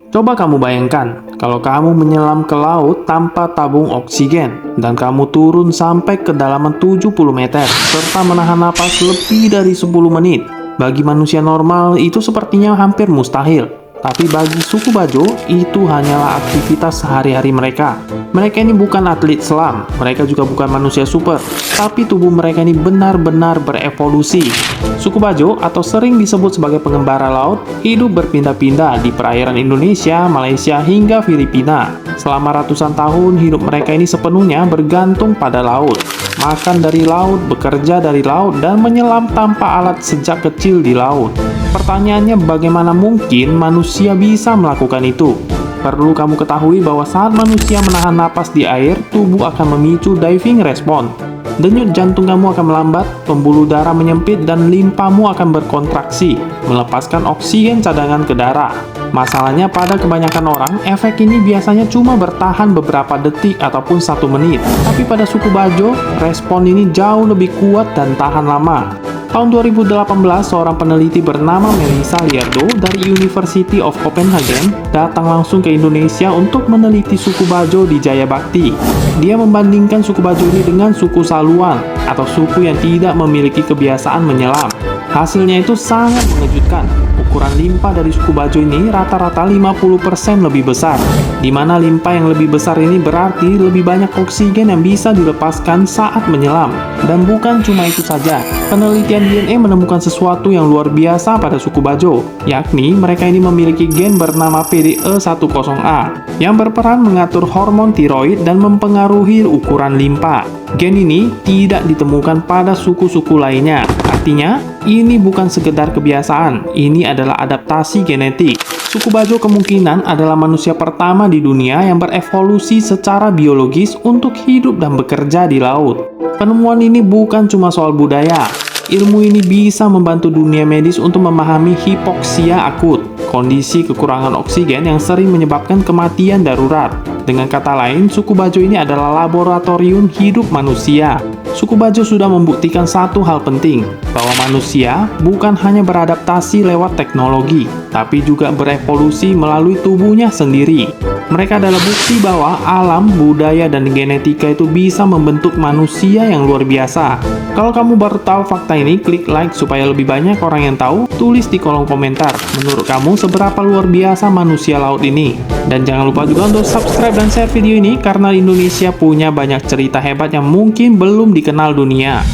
Coba kamu bayangkan, kalau kamu menyelam ke laut tanpa tabung oksigen, dan kamu turun sampai kedalaman 70 meter, serta menahan napas lebih dari 10 menit. Bagi manusia normal, itu sepertinya hampir mustahil. Tapi bagi suku Bajo, itu hanyalah aktivitas sehari-hari mereka. Mereka ini bukan atlet selam, mereka juga bukan manusia super, tapi tubuh mereka ini benar-benar berevolusi. Suku Bajo, atau sering disebut sebagai pengembara laut, hidup berpindah-pindah di perairan Indonesia, Malaysia, hingga Filipina. Selama ratusan tahun, hidup mereka ini sepenuhnya bergantung pada laut. Makan dari laut, bekerja dari laut, dan menyelam tanpa alat sejak kecil di laut. Pertanyaannya, bagaimana mungkin manusia bisa melakukan itu? Perlu kamu ketahui bahwa saat manusia menahan napas di air, tubuh akan memicu diving response. Denyut jantung kamu akan melambat, pembuluh darah menyempit, dan limpamu akan berkontraksi, melepaskan oksigen cadangan ke darah. Masalahnya, pada kebanyakan orang, efek ini biasanya cuma bertahan beberapa detik ataupun 1 menit. Tapi pada suku Bajo, respon ini jauh lebih kuat dan tahan lama. Tahun 2018, seorang peneliti bernama Melissa Liardo dari University of Copenhagen datang langsung ke Indonesia untuk meneliti suku Bajo di Jayabakti. Dia membandingkan suku Bajo ini dengan suku Saluan, atau suku yang tidak memiliki kebiasaan menyelam. Hasilnya itu sangat mengejutkan. Ukuran limpa dari suku Bajo ini rata-rata 50% lebih besar, di mana limpa yang lebih besar ini berarti lebih banyak oksigen yang bisa dilepaskan saat menyelam. Dan bukan cuma itu saja, penelitian DNA menemukan sesuatu yang luar biasa pada suku Bajo, yakni mereka ini memiliki gen bernama PDE10A, yang berperan mengatur hormon tiroid dan mempengaruhi ukuran limpa. Gen ini tidak ditemukan pada suku-suku lainnya. Artinya, ini bukan sekedar kebiasaan, ini adalah adaptasi genetik. Suku Bajo kemungkinan adalah manusia pertama di dunia yang berevolusi secara biologis untuk hidup dan bekerja di laut. Penemuan ini bukan cuma soal budaya. Ilmu ini bisa membantu dunia medis untuk memahami hipoksia akut, kondisi kekurangan oksigen yang sering menyebabkan kematian darurat. Dengan kata lain, suku Bajo ini adalah laboratorium hidup manusia. Suku Bajo sudah membuktikan satu hal penting, bahwa manusia bukan hanya beradaptasi lewat teknologi, tapi juga berevolusi melalui tubuhnya sendiri. Mereka adalah bukti bahwa alam, budaya, dan genetika itu bisa membentuk manusia yang luar biasa. Kalau kamu baru tahu fakta ini, klik like supaya lebih banyak orang yang tahu. Tulis di kolom komentar, menurut kamu seberapa luar biasa manusia laut ini? Dan jangan lupa juga untuk subscribe dan share video ini, karena Indonesia punya banyak cerita hebat yang mungkin belum dikenal dunia.